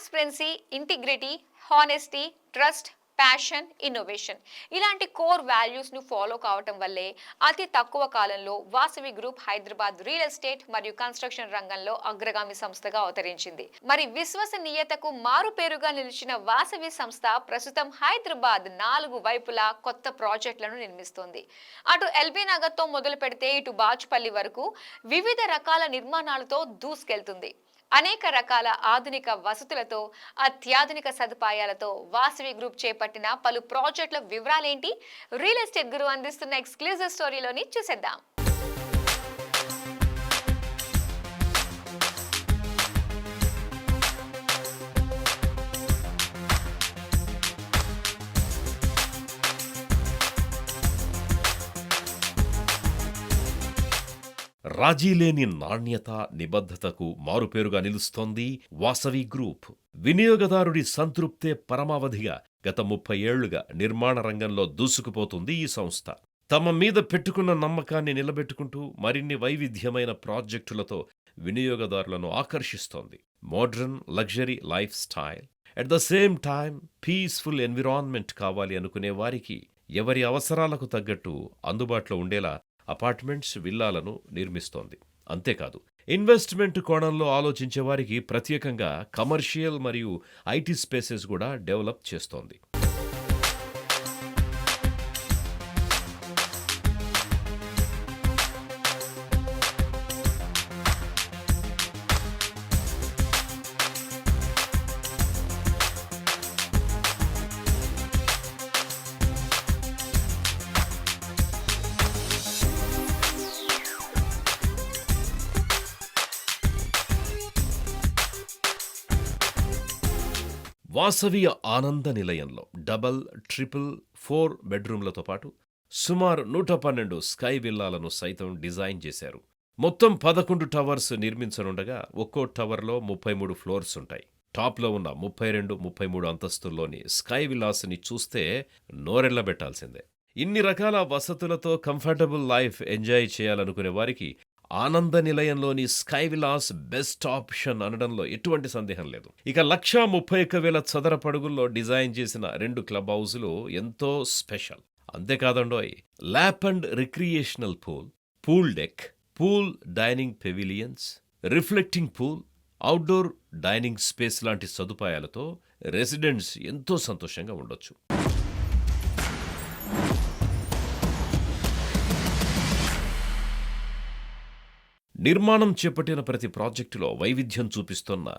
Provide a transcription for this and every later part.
Transparency, integrity, honesty, trust, passion, innovation ఇలాంటి core వాల్యూస్ను follow కావటం వల్లే అతి తక్కువ కాలంలో Vasavi group Hyderabad real estate మరియు కన్స్ట్రక్షన్ రంగంలో అగ్రగామి సంస్థగా అవతరించింది. మరి విశ్వసనీయతకు మారుపేరుగా నిలిచిన వాసవి సంస్థ ప్రస్తుతం హైదరాబాద్ 4 వైపులా కొత్త ప్రాజెక్టులను నిర్మిస్తోంది. అటు ఎల్బీ నగర్తో మొదలు పెడితే ఇటు బాచుపల్లి వరకు వివిధ రకాల నిర్మాణాలతో దూసుకెళ్తుంది. అనేక రకాల ఆధునిక వసతులతో, అత్యాధునిక సదుపాయాలతో వాసవి గ్రూప్ చేపట్టిన పలు ప్రాజెక్టుల వివరాలేంటి, రియల్ ఎస్టేట్ గురు అందిస్తున్న ఎక్స్క్లూజివ్ స్టోరీలోని చూసేద్దాం. రాజీలేని నాణ్యత, నిబద్ధతకు మారుపేరుగా నిలుస్తోంది వాసవి గ్రూప్. వినియోగదారుడి సంతృప్తే పరమావధిగా గత 30 ఏళ్లుగా నిర్మాణ రంగంలో దూసుకుపోతుంది ఈ సంస్థ. తమ మీద పెట్టుకున్న నమ్మకాన్ని నిలబెట్టుకుంటూ మరిన్ని వైవిధ్యమైన ప్రాజెక్టులతో వినియోగదారులను ఆకర్షిస్తోంది. Modern luxury lifestyle, at the same time peaceful environment కావాలి అనుకునే వారికి ఎవరి అవసరాలకు తగ్గట్టు అందుబాటులో ఉండేలా అపార్ట్మెంట్స్, విల్లాలను నిర్మిస్తోంది. అంతేకాదు, ఇన్వెస్ట్మెంట్ కోణంలో ఆలోచించే వారికి ప్రత్యేకంగా కమర్షియల్ మరియు ఐటీ స్పేసెస్ కూడా డెవలప్ చేస్తోంది. వాసవి ఆనంద నిలయంలో డబల్, ట్రిపుల్, 4 బెడ్రూమ్లతో పాటు సుమారు 112 స్కై విల్లాలను సైతం డిజైన్ చేశారు. మొత్తం 11 టవర్స్ నిర్మించనుండగా ఒక్కో టవర్లో 33 ఫ్లోర్స్ ఉంటాయి. టాప్లో ఉన్న 32, 33 అంతస్తుల్లోని స్కై విల్లాస్ని చూస్తే నోరెళ్లబెట్టాల్సిందే. ఇన్ని రకాల వసతులతో కంఫర్టబుల్ లైఫ్ ఎంజాయ్ చేయాలనుకునే వారికి ఆనంద నిలయంలోని స్కై విలాస్ బెస్ట్ ఆప్షన్ అనడంలో ఎటువంటి సందేహం లేదు. ఇక 131,000 చదరపడుగుల్లో డిజైన్ చేసిన 2 క్లబ్ హౌజులు ఎంతో స్పెషల్. అంతేకాదండోయ్, lap and recreational pool, pool deck, pool dining pavilions, reflecting pool, outdoor dining space లాంటి సదుపాయాలతో రెసిడెంట్స్ ఎంతో సంతోషంగా ఉండొచ్చు. నిర్మాణం చేపట్టిన ప్రతి ప్రాజెక్టులో వైవిధ్యం చూపిస్తున్న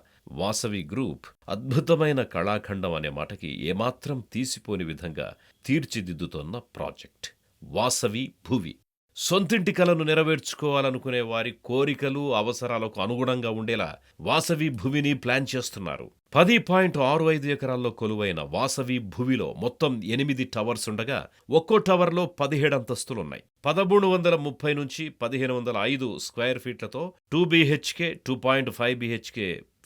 వాసవి గ్రూప్ అద్భుతమైన కళాఖండం అనే మాటకి ఏమాత్రం తీసిపోని విధంగా తీర్చిదిద్దుతోన్న ప్రాజెక్ట్ వాసవి భువి. సొంతింటి కలను నెరవేర్చుకోవాలనుకునే వారి కోరికలు, అవసరాలకు అనుగుణంగా ఉండేలా వాసవి భువిని ప్లాన్ చేస్తున్నారు. 10.65 ఎకరాల్లో కొలువైన వాసవి భువిలో మొత్తం 8 టవర్స్ ఉండగా ఒక్కో టవర్లో 17 అంతస్తులున్నాయి. 1330 నుంచి 1505 స్క్వేర్ ఫీట్లతో 2 BHK, 2.5 BHK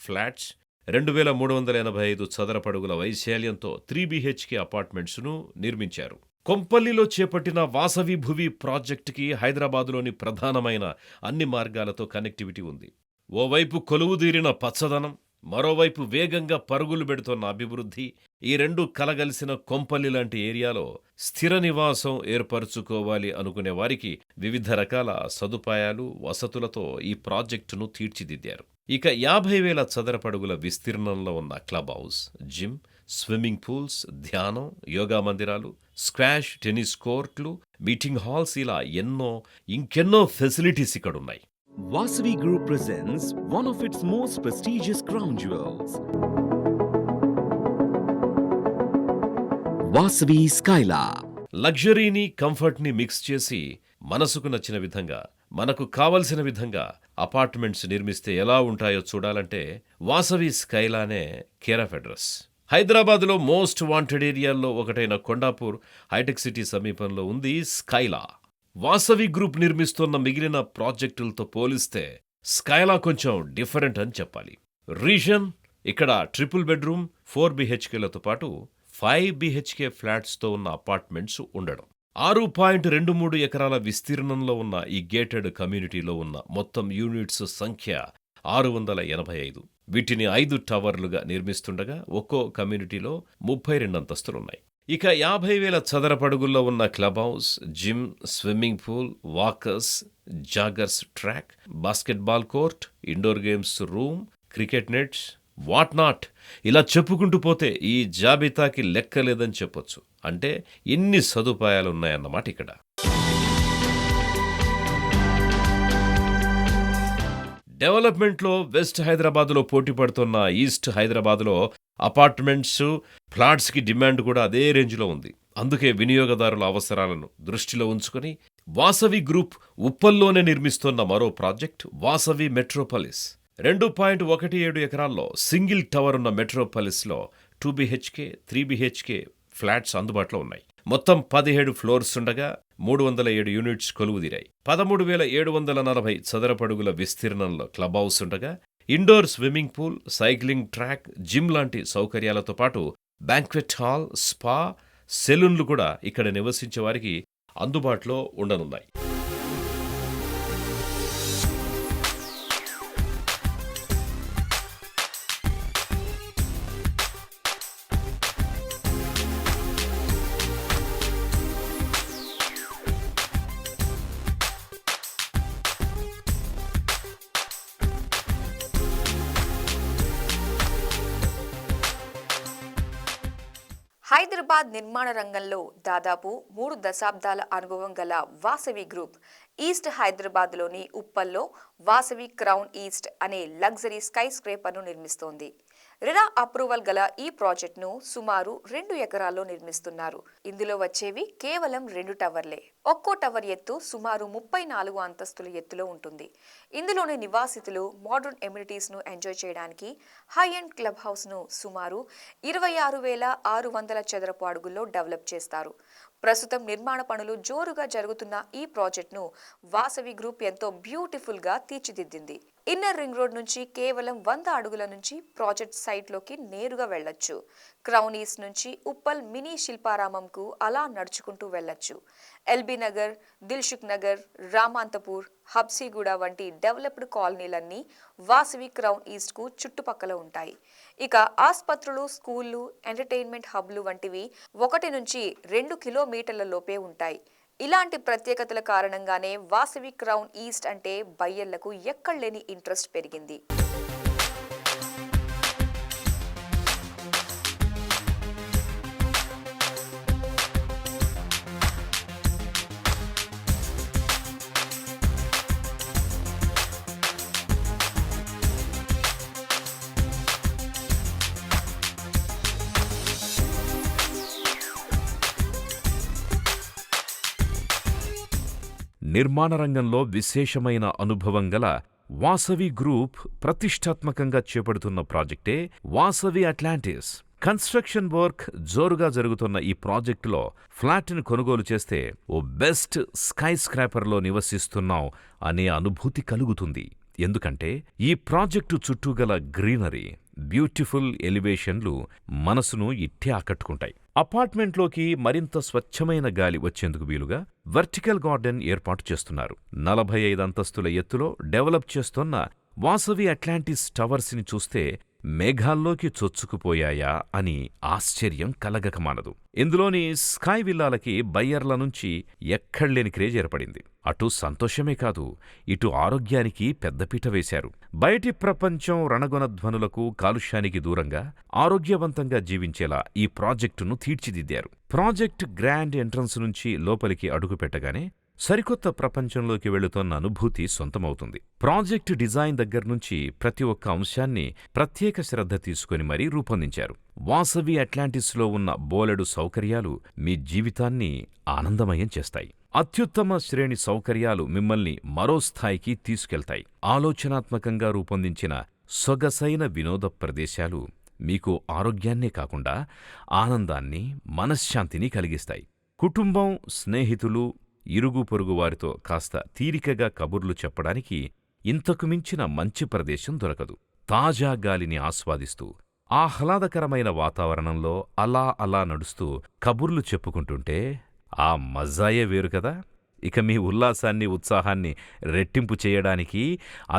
ఫ్లాట్స్, 2385 చదరపడుగుల వైశాల్యంతో 3 BHK అపార్ట్మెంట్స్ను నిర్మించారు. కొంపల్లిలో చేపట్టిన వాసవి భువి ప్రాజెక్టుకి హైదరాబాదులోని ప్రధానమైన అన్ని మార్గాలతో కనెక్టివిటీ ఉంది. ఓవైపు కొలువుదీరిన పచ్చదనం, మరోవైపు వేగంగా పరుగులు పెడుతోన్న అభివృద్ధి, ఈ రెండు కలగలిసిన కొంపల్లి లాంటి ఏరియాలో స్థిర నివాసం ఏర్పరచుకోవాలి అనుకునే వారికి వివిధ రకాల సదుపాయాలు, వసతులతో ఈ ప్రాజెక్టును తీర్చిదిద్దారు. ఇక 50,000 చదరపడుగుల విస్తీర్ణంలో ఉన్న club house, gym, swimming pools, ధ్యానం, యోగా మందిరాలు, స్క్వాష్, టెన్నిస్ కోర్ట్లు, మీటింగ్ హాల్స్, ఇలా ఇంకెన్నో ఫెసిలిటీస్ ఇక్కడున్నాయి. Vasavi Group presents one of its most prestigious crown jewels, Vasavi Skyla. లగ్జరీని, కంఫర్ట్ని మిక్స్ చేసి మనసుకు నచ్చిన విధంగా, మనకు కావలసిన విధంగా అపార్ట్మెంట్స్ నిర్మిస్తే ఎలా ఉంటాయో చూడాలంటే వాసవి స్కైలానే కేర్ ఆఫ్ అడ్రస్. హైదరాబాద్లో మోస్ట్ వాంటెడ్ ఏరియాల్లో ఒకటైన కొండాపూర్ హైటెక్ సిటీ సమీపంలో ఉంది స్కైలా. వాసవి గ్రూప్ నిర్మిస్తున్న మిగిలిన ప్రాజెక్టులతో పోలిస్తే స్కైలా కొంచెం డిఫరెంట్ అని చెప్పాలి. రీజన్ ఇక్కడ ట్రిపుల్ బెడ్రూమ్, 4 BHKలతో పాటు 5 BHK ఫ్లాట్స్తో ఉన్న అపార్ట్మెంట్స్ ఉండడం. 6.23 ఎకరాల విస్తీర్ణంలో ఉన్న ఈ గేటెడ్ కమ్యూనిటీలో ఉన్న మొత్తం యూనిట్స్ సంఖ్య 685. వీటిని 5 టవర్లుగా నిర్మిస్తుండగా ఒక్కో కమ్యూనిటీలో 32 అంతస్తులున్నాయి. ఇక 50,000 చదరపడుగుల్లో ఉన్న club house, gym, swimming pool, walkers, joggers track, basketball court, indoor games room, cricket nets, what not, ఇలా చెప్పుకుంటూ పోతే ఈ జాబితాకి లెక్కలేదని చెప్పొచ్చు. అంటే ఎన్ని సదుపాయాలున్నాయన్నమాట ఇక్కడ. డెవలప్మెంట్లో వెస్ట్ హైదరాబాద్లో పోటీ పడుతున్న ఈస్ట్ హైదరాబాద్లో అపార్ట్మెంట్స్, ఫ్లాట్స్కి డిమాండ్ కూడా అదే రేంజ్లో ఉంది. అందుకే వినియోగదారుల అవసరాలను దృష్టిలో ఉంచుకొని వాసవి గ్రూప్ ఉప్పల్లోనే నిర్మిస్తోన్న మరో ప్రాజెక్ట్ వాసవి మెట్రోపాలిస్. 2.17 ఎకరాల్లో సింగిల్ టవర్ ఉన్న మెట్రోపాలిస్లో 2 BHK, 3 BHK ఫ్లాట్స్ అందుబాటులో ఉన్నాయి. మొత్తం 17 ఫ్లోర్స్ ఉండగా 307 యూనిట్స్ కొలువుదీరాయి. 13,740 చదరపడుగుల విస్తీర్ణంలో క్లబ్ హౌస్ ఉండగా indoor swimming pool, cycling track, gym లాంటి సౌకర్యాలతో పాటు బ్యాంక్వెట్ హాల్, స్పా, సెలూన్లు కూడా ఇక్కడ నివసించే వారికి అందుబాటులో ఉండనున్నాయి. హైదరాబాద్ నిర్మాణ రంగంలో దాదాపు 3 దశాబ్దాల అనుభవం గల వాసవి గ్రూప్ ఈస్ట్ హైదరాబాద్లోని ఉప్పల్లో వాసవి క్రౌన్ ఈస్ట్ అనే లగ్జరీ స్కై స్క్రేపర్ను నిర్మిస్తోంది. రెరా అప్రూవల్ గల ఈ ప్రాజెక్టును సుమారు 2 ఎకరాల్లో నిర్మిస్తున్నారు. ఇందులో వచ్చేవి కేవలం 2 టవర్లే. ఒక్కో టవర్ ఎత్తు సుమారు 34 అంతస్తుల ఎత్తులో ఉంటుంది. ఇందులోని నివాసితులు మోడర్న్ ఎమ్యూనిటీస్ ను ఎంజాయ్ చేయడానికి హై ఎండ్ క్లబ్ హౌస్ ను సుమారు 26,600 చదరపు అడుగుల్లో డెవలప్ చేస్తారు. ప్రస్తుతం నిర్మాణ పనులు జోరుగా జరుగుతున్న ఈ ప్రాజెక్టును వాసవి గ్రూప్ ఎంతో బ్యూటిఫుల్ గా తీర్చిదిద్దింది. ఇన్నర్ రింగ్ రోడ్ నుంచి కేవలం 100 అడుగుల నుంచి ప్రాజెక్ట్ సైట్లోకి నేరుగా వెళ్లొచ్చు. క్రౌన్ ఈస్ట్ నుంచి ఉప్పల్ మినీ శిల్పారామంకు అలా నడుచుకుంటూ వెళ్లొచ్చు. ఎల్బీ నగర్, దిల్సుఖ్ నగర్, రామాంతపూర్, హబ్సీగూడ వంటి డెవలప్డ్ కాలనీలన్నీ వాసవి క్రౌన్ ఈస్ట్ కు చుట్టుపక్కల ఉంటాయి. ఇక ఆస్పత్రులు, స్కూళ్లు, ఎంటర్టైన్మెంట్ హబ్లు వంటివి 1 నుంచి 2 కిలోమీటర్ల లోపే ఉంటాయి. ఇలాంటి ప్రత్యేకతల కారణంగానే వాసవి క్రౌన్ ఈస్ట్ అంటే బయ్యర్లకు ఎక్కడలేని ఇంట్రెస్ట్ పెరిగింది. నిర్మాణ రంగంలో విశేషమైన అనుభవం గల వాసవి గ్రూప్ ప్రతిష్టాత్మకంగా చేపడుతున్న ప్రాజెక్టే వాసవి అట్లాంటిస్. కన్స్ట్రక్షన్ వర్క్ జోరుగా జరుగుతున్న ఈ ప్రాజెక్టులో ఫ్లాట్ను కొనుగోలు చేస్తే ఓ బెస్ట్ స్కై స్క్రాపర్లో నివసిస్తున్నాం అనే అనుభూతి కలుగుతుంది. ఎందుకంటే ఈ ప్రాజెక్టు చుట్టూ గల గ్రీనరీ, బ్యూటిఫుల్ ఎలివేషన్లు మనసును ఇట్టే ఆకట్టుకుంటాయి. అపార్ట్మెంట్లోకి మరింత స్వచ్ఛమైన గాలి వచ్చేందుకు వీలుగా వర్టికల్ గార్డెన్ ఏర్పాటు చేస్తున్నారు. 45 అంతస్తుల ఎత్తులో డెవలప్ చేస్తున్న వాసవి అట్లాంటిస్ టవర్స్ని చూస్తే మేఘాల్లోకి చొచ్చుకుపోయాయా అని ఆశ్చర్యం కలగకమానదు. ఇందులోని స్కై విల్లాలకి బయ్యర్ల నుంచి ఎక్కడ్లేని క్రేజ్ ఏర్పడింది. అటు సంతోషమే కాదు, ఇటు ఆరోగ్యానికి పెద్దపీట వేశారు. బయటి ప్రపంచం రణగొనధ్వనులకు, కాలుష్యానికి దూరంగా ఆరోగ్యవంతంగా జీవించేలా ఈ ప్రాజెక్టును తీర్చిదిద్దారు. ప్రాజెక్ట్ గ్రాండ్ ఎంట్రన్స్ నుంచి లోపలికి అడుగుపెట్టగానే సరికొత్త ప్రపంచంలోకి వెళుతోన్న అనుభూతి సొంతమవుతుంది. ప్రాజెక్టు డిజైన్ దగ్గర్నుంచి ప్రతి ఒక్క అంశాన్ని ప్రత్యేక శ్రద్ధ తీసుకుని మరీ రూపొందించారు. వాసవి అట్లాంటిస్లో ఉన్న బోలెడు సౌకర్యాలు మీ జీవితాన్ని ఆనందమయం చేస్తాయి. అత్యుత్తమ శ్రేణి సౌకర్యాలు మిమ్మల్ని మరో స్థాయికి తీసుకెళ్తాయి. ఆలోచనాత్మకంగా రూపొందించిన సొగసైన వినోద ప్రదేశాలు మీకు ఆరోగ్యాన్నే కాకుండా ఆనందాన్ని, మనశ్శాంతిని కలిగిస్తాయి. కుటుంబం, స్నేహితులు, ఇరుగు పొరుగు వారితో కాస్త తీరికగా కబుర్లు చెప్పడానికి ఇంతకు మించిన మంచి ప్రదేశం దొరకదు. తాజా గాలిని ఆస్వాదిస్తూ, ఆహ్లాదకరమైన వాతావరణంలో అలా అలా నడుస్తూ కబుర్లు చెప్పుకుంటుంటే ఆ మజాయే వేరు కదా. ఇక మీ ఉల్లాసాన్ని, ఉత్సాహాన్ని రెట్టింపు చేయడానికి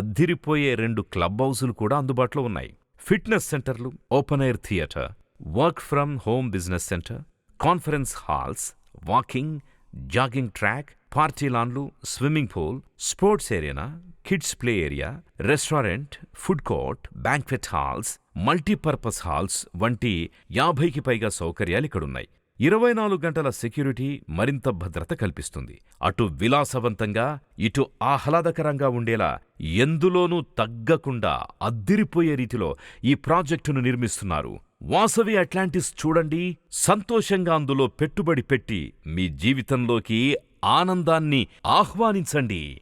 అద్దిరిపోయే 2 క్లబ్ హౌసులు కూడా అందుబాటులో ఉన్నాయి. ఫిట్నెస్ సెంటర్లు, open air theatre, work from home business centre, conference halls, walking, jogging track, party లాన్లు, swimming pool, sports area, kids play area, restaurant, food court, banquet halls, multipurpose halls వంటి 50కి పైగా సౌకర్యాలు ఇక్కడున్నాయి. 24 గంటల సెక్యూరిటీ మరింత భద్రత కల్పిస్తుంది. అటు విలాసవంతంగా, ఇటు ఆహ్లాదకరంగా ఉండేలా ఎందులోనూ తగ్గకుండా అద్దిరిపోయే రీతిలో ఈ ప్రాజెక్టును నిర్మిస్తున్నారు. వాసవి అట్లాంటిస్ చూడండి, సంతోషంగా అందులో పెట్టుబడి పెట్టి మీ జీవితంలోకి ఆనందాన్ని ఆహ్వానించండి.